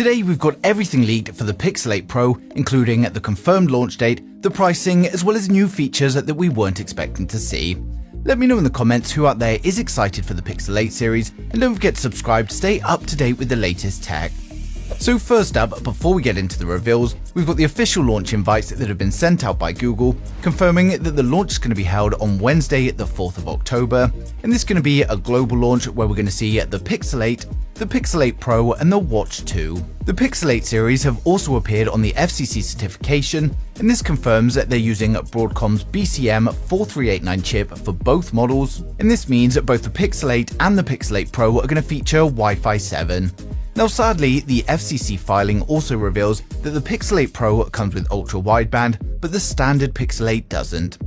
Today we've got everything leaked for the Pixel 8 Pro, including the confirmed launch date, the pricing, as well as new features that we weren't expecting to see. Let me know in the comments who out there is excited for the Pixel 8 series, and don't forget to subscribe to stay up to date with the latest tech. So first up, before we get into the reveals, we've got the official launch invites that have been sent out by Google, confirming that the launch is going to be held on Wednesday, the 4th of October, and this is going to be a global launch where we're going to see the Pixel 8, the Pixel 8 Pro, and the Watch 2. The Pixel 8 series have also appeared on the FCC certification, and this confirms that they're using Broadcom's BCM4389 chip for both models, and this means that both the Pixel 8 and the Pixel 8 Pro are going to feature Wi-Fi 7. Now sadly, the FCC filing also reveals that the Pixel 8 Pro comes with ultra-wideband, but the standard Pixel 8 doesn't.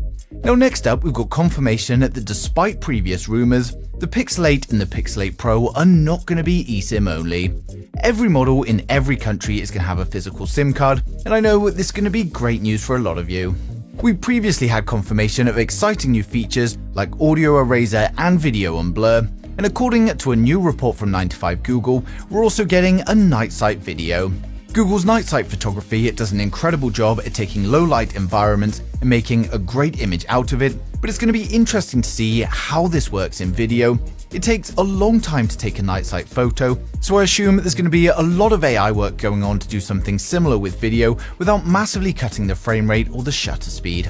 Now next up, we've got confirmation that despite previous rumors, the Pixel 8 and the Pixel 8 Pro are not going to be eSIM only. Every model in every country is going to have a physical SIM card, and I know this is going to be great news for a lot of you. We previously had confirmation of exciting new features like audio eraser and video on blur, and according to a new report from 9to5Google, we're also getting a night sight video. Google's night sight photography does an incredible job at taking low light environments and making a great image out of it, but it's going to be interesting to see how this works in video. It takes a long time to take a night sight photo, so I assume there's going to be a lot of AI work going on to do something similar with video without massively cutting the frame rate or the shutter speed.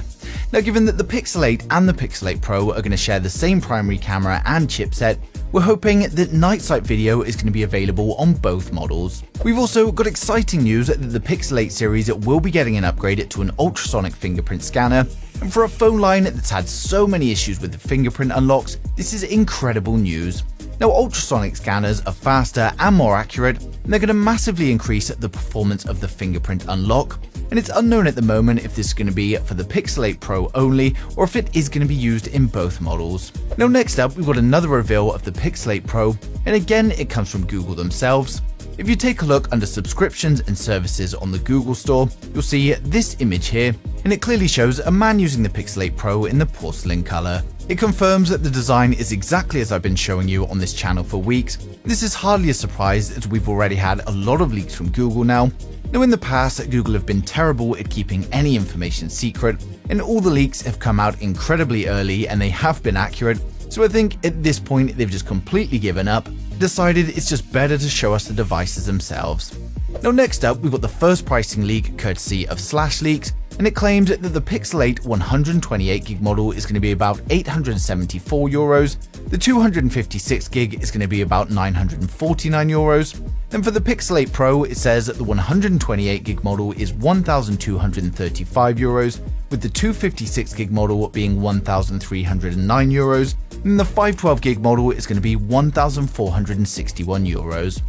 Now, given that the Pixel 8 and the Pixel 8 Pro are going to share the same primary camera and chipset, we're hoping that night sight video is going to be available on both models. We've also got exciting news that the Pixel 8 series will be getting an upgrade to an ultrasonic fingerprint scanner, and for a phone line that's had so many issues with the fingerprint unlocks, this is incredible news. Now, ultrasonic scanners are faster and more accurate, and they're going to massively increase the performance of the fingerprint unlock, and it's unknown at the moment if this is going to be for the Pixel 8 Pro only or if it is going to be used in both models. Now next up, we've got another reveal of the Pixel 8 Pro, and again it comes from Google themselves. If you take a look under subscriptions and services on the Google Store, you'll see this image here, and it clearly shows a man using the Pixel 8 Pro in the porcelain color. It confirms that the design is exactly as I've been showing you on this channel for weeks. This is hardly a surprise as we've already had a lot of leaks from Google now. Now in the past, Google have been terrible at keeping any information secret, and all the leaks have come out incredibly early and they have been accurate, so I think at this point they've just completely given up, decided it's just better to show us the devices themselves. Now next up, we've got the first pricing leak courtesy of SlashLeaks, and it claimed that the Pixel 8 128GB model is going to be about €874, the 256GB is going to be about €949, and for the Pixel 8 Pro it says that the 128GB model is €1,235, with the 256GB model being €1,309, and the 512GB model is going to be €1,461.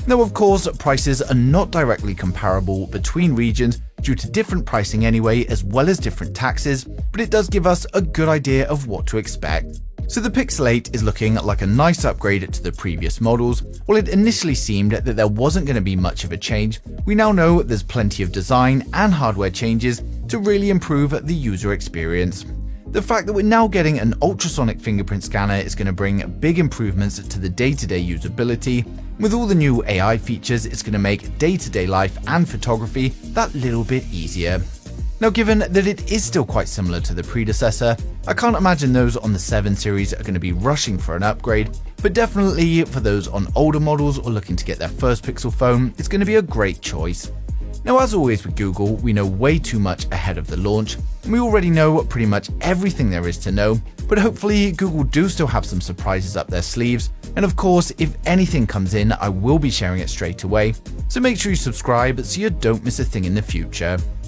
Now of course, prices are not directly comparable between regions due to different pricing anyway, as well as different taxes, but it does give us a good idea of what to expect. So the Pixel 8 is looking like a nice upgrade to the previous models. While it initially seemed that there wasn't going to be much of a change, we now know there's plenty of design and hardware changes to really improve the user experience. The fact that we're now getting an ultrasonic fingerprint scanner is going to bring big improvements to the day-to-day usability. With all the new AI features, it's going to make day-to-day life and photography that little bit easier. Now, given that it is still quite similar to the predecessor, I can't imagine those on the 7 series are going to be rushing for an upgrade, but definitely for those on older models or looking to get their first Pixel phone, it's going to be a great choice. Now, as always with Google, we know way too much ahead of the launch, and we already know pretty much everything there is to know, but hopefully Google do still have some surprises up their sleeves, and of course, if anything comes in, I will be sharing it straight away, so make sure you subscribe so you don't miss a thing in the future.